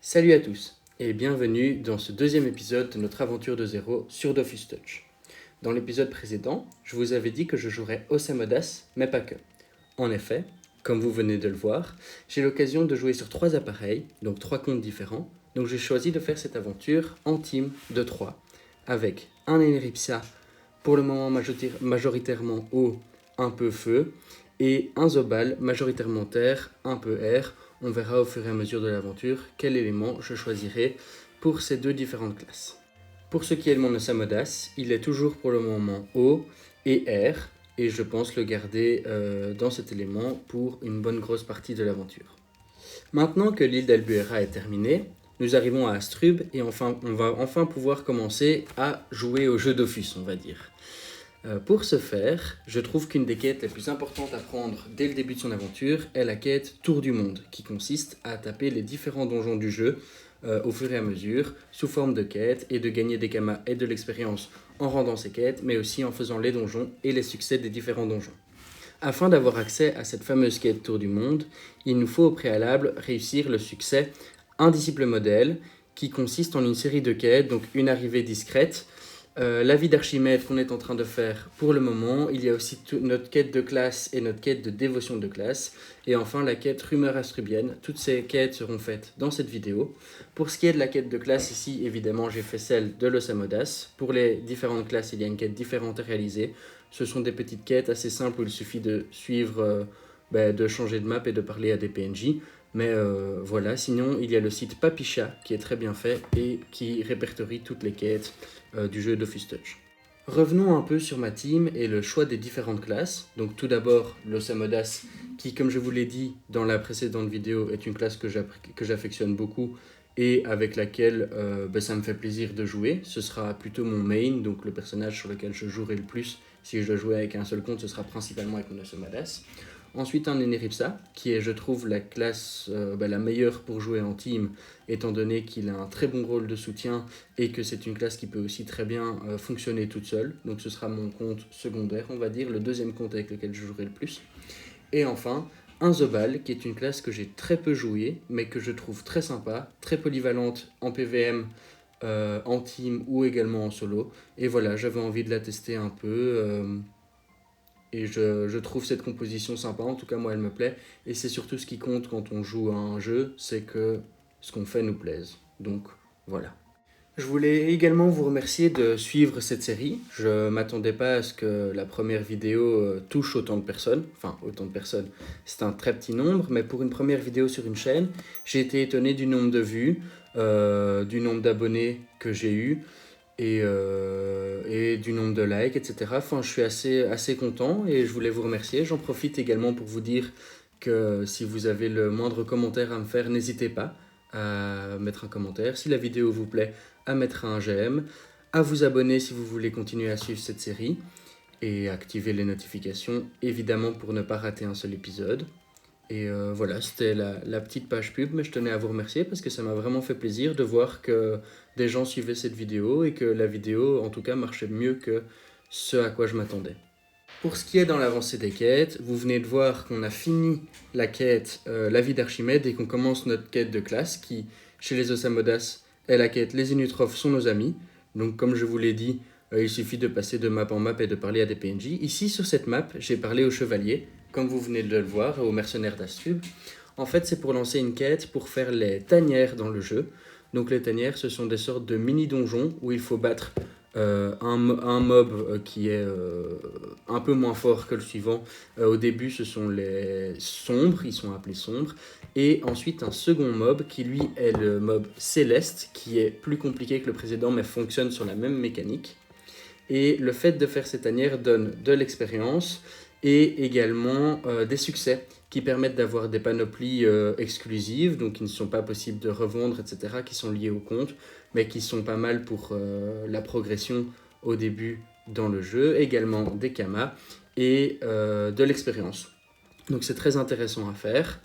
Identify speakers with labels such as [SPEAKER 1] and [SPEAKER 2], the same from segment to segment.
[SPEAKER 1] Salut à tous et bienvenue dans ce deuxième épisode de notre aventure de zéro sur Dofus Touch. Dans l'épisode précédent, je vous avais dit que je jouerais Osamodas, mais pas que. En effet, comme vous venez de le voir, j'ai l'occasion de jouer sur 3 appareils, donc 3 comptes différents, donc j'ai choisi de faire cette aventure en team de 3, avec un Eneripsia, pour le moment majoritairement eau, un peu feu, et un Zobal, majoritairement terre, un peu air. On verra au fur et à mesure de l'aventure quel élément je choisirai pour ces deux différentes classes. Pour ce qui est de mon Osamodas, il est toujours pour le moment eau et air, et je pense le garder dans cet élément pour une bonne grosse partie de l'aventure. Maintenant que l'île d'Albuera est terminée, nous arrivons à Astrub et on va enfin pouvoir commencer à jouer au jeu Dofus, on va dire. Pour ce faire, je trouve qu'une des quêtes les plus importantes à prendre dès le début de son aventure est la quête Tour du Monde, qui consiste à taper les différents donjons du jeu au fur et à mesure, sous forme de quêtes, et de gagner des kamas et de l'expérience en rendant ces quêtes, mais aussi en faisant les donjons et les succès des différents donjons. Afin d'avoir accès à cette fameuse quête Tour du Monde, il nous faut au préalable réussir le succès Un disciple modèle, qui consiste en une série de quêtes, donc une arrivée discrète, la vie d'Archimède qu'on est en train de faire pour le moment. Il y a aussi notre quête de classe et notre quête de dévotion de classe. Et enfin la quête rumeur astrubienne. Toutes ces quêtes seront faites dans cette vidéo. Pour ce qui est de la quête de classe, ici évidemment j'ai fait celle de l'Osamodas. Pour les différentes classes, il y a une quête différente à réaliser. Ce sont des petites quêtes assez simples où il suffit de suivre, de changer de map et de parler à des PNJ. Mais voilà, sinon il y a le site Papicha qui est très bien fait et qui répertorie toutes les quêtes du jeu Dofus Touch. Revenons un peu sur ma team et le choix des différentes classes. Donc tout d'abord l'Osamodas qui, comme je vous l'ai dit dans la précédente vidéo, est une classe que j'affectionne beaucoup et avec laquelle ça me fait plaisir de jouer. Ce sera plutôt mon main, donc le personnage sur lequel je jouerai le plus. Si je dois jouer avec un seul compte, ce sera principalement avec mon Osamodas. Ensuite un Eneripsa, qui est je trouve la classe la meilleure pour jouer en team, étant donné qu'il a un très bon rôle de soutien et que c'est une classe qui peut aussi très bien fonctionner toute seule. Donc ce sera mon compte secondaire, on va dire, le deuxième compte avec lequel je jouerai le plus. Et enfin, un Zobal, qui est une classe que j'ai très peu jouée, mais que je trouve très sympa, très polyvalente en PVM, en team ou également en solo. Et voilà, j'avais envie de la tester un peu. Et je trouve cette composition sympa, en tout cas moi elle me plaît. Et c'est surtout ce qui compte quand on joue à un jeu, c'est que ce qu'on fait nous plaise. Donc voilà. Je voulais également vous remercier de suivre cette série. Je ne m'attendais pas à ce que la première vidéo touche autant de personnes. Enfin, autant de personnes, c'est un très petit nombre, mais pour une première vidéo sur une chaîne, j'ai été étonné du nombre de vues, du nombre d'abonnés que j'ai eu et du nombre de likes, etc. Enfin, je suis assez content et je voulais vous remercier. J'en profite également pour vous dire que si vous avez le moindre commentaire à me faire, n'hésitez pas à mettre un commentaire. Si la vidéo vous plaît, à mettre un j'aime, à vous abonner si vous voulez continuer à suivre cette série et activer les notifications, évidemment, pour ne pas rater un seul épisode. Et voilà, c'était la petite page pub, mais je tenais à vous remercier parce que ça m'a vraiment fait plaisir de voir que des gens suivaient cette vidéo et que la vidéo, en tout cas, marchait mieux que ce à quoi je m'attendais. Pour ce qui est dans l'avancée des quêtes, vous venez de voir qu'on a fini la quête La vie d'Archimède et qu'on commence notre quête de classe qui, chez les Osamodas, est la quête Les Inutrophs sont nos amis. Donc comme je vous l'ai dit, il suffit de passer de map en map et de parler à des PNJ. Ici, sur cette map, j'ai parlé aux chevaliers, comme vous venez de le voir, aux mercenaires d'Astrub. En fait, c'est pour lancer une quête pour faire les tanières dans le jeu. Donc les tanières, ce sont des sortes de mini-donjons où il faut battre un mob qui est un peu moins fort que le suivant. Au début, ce sont les sombres, ils sont appelés sombres. Et ensuite, un second mob qui, lui, est le mob céleste, qui est plus compliqué que le précédent, mais fonctionne sur la même mécanique. Et le fait de faire ces tanières donne de l'expérience et également des succès qui permettent d'avoir des panoplies exclusives, donc qui ne sont pas possibles de revendre, etc., qui sont liées au compte, mais qui sont pas mal pour la progression au début dans le jeu, également des kamas et de l'expérience. Donc c'est très intéressant à faire.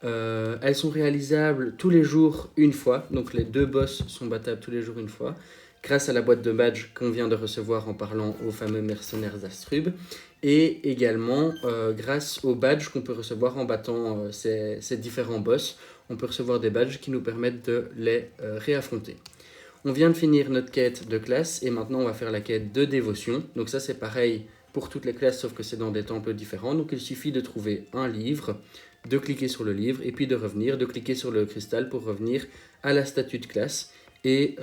[SPEAKER 1] Elles sont réalisables tous les jours une fois, donc les 2 boss sont battables tous les jours une fois, grâce à la boîte de badge qu'on vient de recevoir en parlant aux fameux mercenaires d'Astrub, et également grâce aux badges qu'on peut recevoir en battant ces différents boss. on peut recevoir des badges qui nous permettent de les réaffronter. On vient de finir notre quête de classe et maintenant on va faire la quête de dévotion. Donc ça c'est pareil pour toutes les classes sauf que c'est dans des temples différents. Donc il suffit de trouver un livre, de cliquer sur le livre et puis de revenir, de cliquer sur le cristal pour revenir à la statue de classe et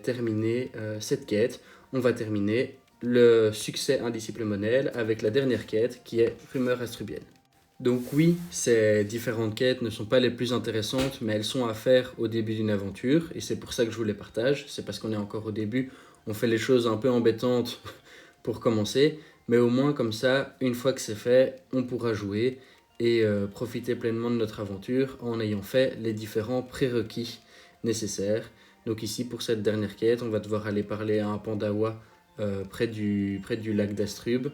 [SPEAKER 1] terminer cette quête. On va terminer le succès indisciple monel avec la dernière quête qui est rumeur astrubienne. Donc oui, ces différentes quêtes ne sont pas les plus intéressantes, mais elles sont à faire au début d'une aventure, et c'est pour ça que je vous les partage. C'est parce qu'on est encore au début, on fait les choses un peu embêtantes pour commencer, mais au moins comme ça, une fois que c'est fait, on pourra jouer et profiter pleinement de notre aventure en ayant fait les différents prérequis nécessaires. Donc ici, pour cette dernière quête, on va devoir aller parler à un Pandawa près du lac d'Astrub,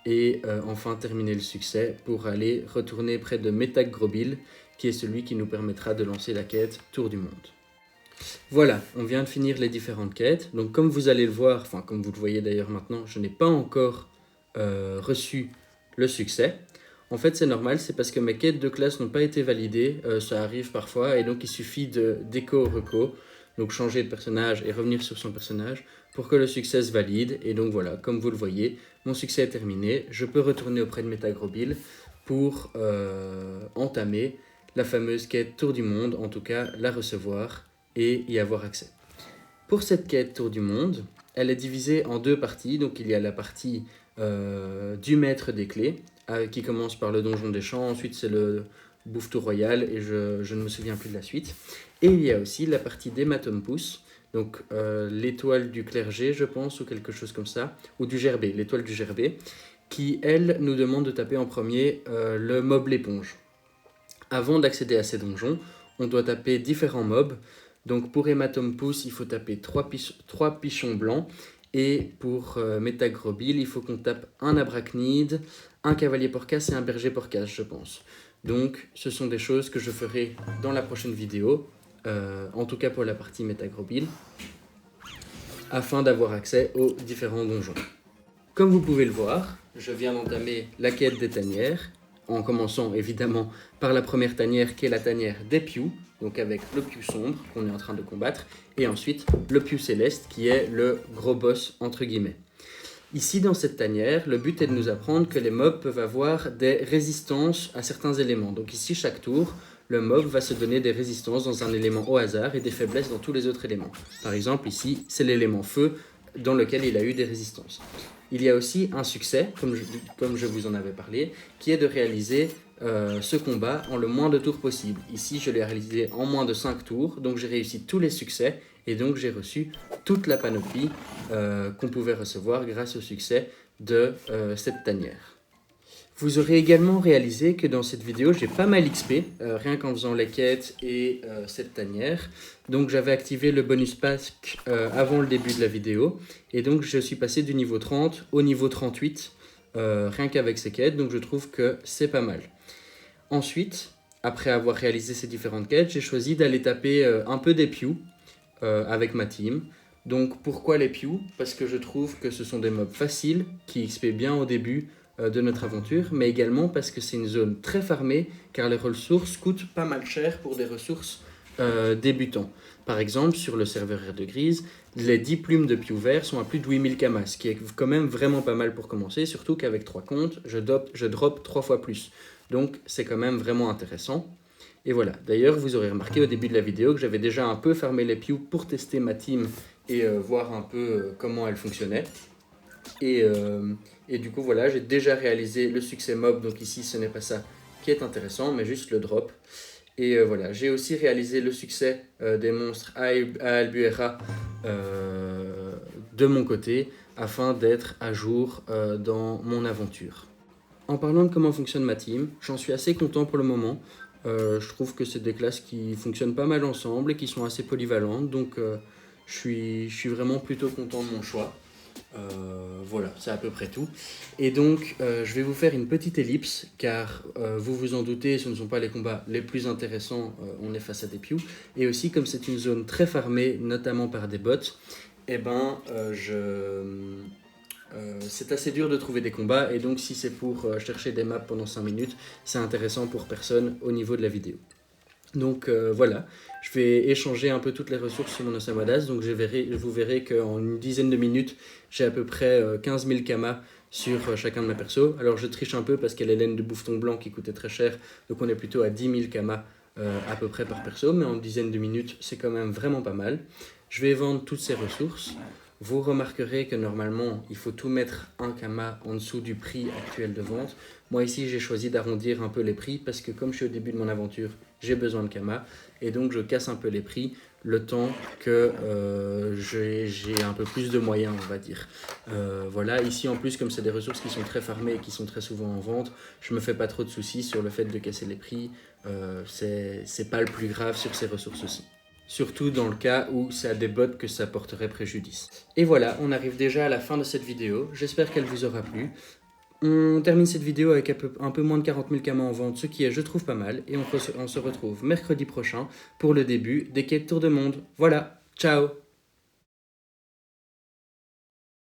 [SPEAKER 1] et enfin terminer le succès pour aller retourner près de Metag Grobil, qui est celui qui nous permettra de lancer la quête Tour du Monde. Voilà, on vient de finir les différentes quêtes. Donc comme vous allez le voir, enfin comme vous le voyez d'ailleurs maintenant, je n'ai pas encore reçu le succès. En fait c'est normal, c'est parce que mes quêtes de classe n'ont pas été validées, ça arrive parfois, et donc il suffit d'écho au reco, donc changer de personnage et revenir sur son personnage pour que le succès se valide. Et donc voilà, comme vous le voyez, mon succès est terminé. Je peux retourner auprès de Metagrobil pour entamer la fameuse quête Tour du Monde, en tout cas la recevoir et y avoir accès. Pour cette quête Tour du Monde, elle est divisée en deux parties. Donc il y a la partie du maître des clés, qui commence par le donjon des champs, ensuite c'est le Bouffe-Tout Royal, et je ne me souviens plus de la suite. Et il y a aussi la partie d'Hématompus, donc l'étoile du clergé, je pense, ou quelque chose comme ça, ou du gerbet, l'étoile du gerbet, qui, elle, nous demande de taper en premier le mob l'éponge. Avant d'accéder à ces donjons, on doit taper différents mobs. Donc pour Hématompus, il faut taper 3 pichons blancs, et pour Metagrobil, il faut qu'on tape un Abrachnide, un Cavalier Porcasse et un Berger Porcasse, je pense. Donc ce sont des choses que je ferai dans la prochaine vidéo, en tout cas pour la partie Metagrobil, afin d'avoir accès aux différents donjons. Comme vous pouvez le voir, je viens d'entamer la quête des tanières, en commençant évidemment par la première tanière qui est la tanière des Pious, donc avec le Piou sombre qu'on est en train de combattre, et ensuite le Piou céleste qui est le gros boss entre guillemets. Ici dans cette tanière, le but est de nous apprendre que les mobs peuvent avoir des résistances à certains éléments. Donc ici chaque tour, le mob va se donner des résistances dans un élément au hasard et des faiblesses dans tous les autres éléments. Par exemple ici, c'est l'élément feu dans lequel il a eu des résistances. Il y a aussi un succès, comme je vous en avais parlé, qui est de réaliser ce combat en le moins de tours possible. Ici, je l'ai réalisé en moins de 5 tours, donc j'ai réussi tous les succès, et donc j'ai reçu toute la panoplie qu'on pouvait recevoir grâce au succès de cette tanière. Vous aurez également réalisé que dans cette vidéo, j'ai pas mal XP, rien qu'en faisant les quêtes et cette tanière. Donc j'avais activé le bonus pack avant le début de la vidéo. Et donc je suis passé du niveau 30 au niveau 38, rien qu'avec ces quêtes. Donc je trouve que c'est pas mal. Ensuite, après avoir réalisé ces différentes quêtes, j'ai choisi d'aller taper un peu des Pious avec ma team. Donc pourquoi les Pious? Parce que je trouve que ce sont des mobs faciles, qui XP bien au début de notre aventure, mais également parce que c'est une zone très farmée, car les ressources coûtent pas mal cher pour des ressources débutants. Par exemple, sur le serveur R de Grise, les 10 plumes de Piou vert sont à plus de 8000 kamas, ce qui est quand même vraiment pas mal pour commencer, surtout qu'avec 3 comptes, je drop 3 fois plus. Donc c'est quand même vraiment intéressant. Et voilà, d'ailleurs vous aurez remarqué au début de la vidéo que j'avais déjà un peu farmé les Piou pour tester ma team et voir un peu comment elle fonctionnait. Et du coup voilà, j'ai déjà réalisé le succès mob, donc ici ce n'est pas ça qui est intéressant, mais juste le drop. Et voilà, j'ai aussi réalisé le succès des monstres à Albuera de mon côté, afin d'être à jour dans mon aventure. En parlant de comment fonctionne ma team, j'en suis assez content pour le moment. Je trouve que c'est des classes qui fonctionnent pas mal ensemble et qui sont assez polyvalentes, donc je suis vraiment plutôt content de mon choix. Voilà, c'est à peu près tout. Et donc, je vais vous faire une petite ellipse, car vous vous en doutez, ce ne sont pas les combats les plus intéressants, on est face à des Pious. Et aussi, comme c'est une zone très farmée, notamment par des bots, eh ben, c'est assez dur de trouver des combats, et donc si c'est pour chercher des maps pendant 5 minutes, c'est intéressant pour personne au niveau de la vidéo. Donc voilà, je vais échanger un peu toutes les ressources sur mon Osamodas. Donc vous verrez qu'en une dizaine de minutes, j'ai à peu près 15 000 kamas sur chacun de mes persos. Alors je triche un peu parce qu'il y a les laines de bouffeton blanc qui coûtaient très cher. Donc on est plutôt à 10 000 kamas à peu près par perso. Mais en une dizaine de minutes, c'est quand même vraiment pas mal. Je vais vendre toutes ces ressources. Vous remarquerez que normalement, il faut tout mettre un kama en dessous du prix actuel de vente. Moi ici, j'ai choisi d'arrondir un peu les prix parce que comme je suis au début de mon aventure, j'ai besoin de kama et donc je casse un peu les prix le temps que j'ai un peu plus de moyens, on va dire. Voilà, ici en plus, comme c'est des ressources qui sont très farmées et qui sont très souvent en vente, je me fais pas trop de soucis sur le fait de casser les prix. C'est pas le plus grave sur ces ressources-ci. Surtout dans le cas où c'est à des bots que ça porterait préjudice. Et voilà, on arrive déjà à la fin de cette vidéo. J'espère qu'elle vous aura plu. On termine cette vidéo avec un peu moins de 40 000 kamas en vente, ce qui est, je trouve, pas mal. Et on se retrouve mercredi prochain pour le début des quêtes Tour de Monde. Voilà, ciao!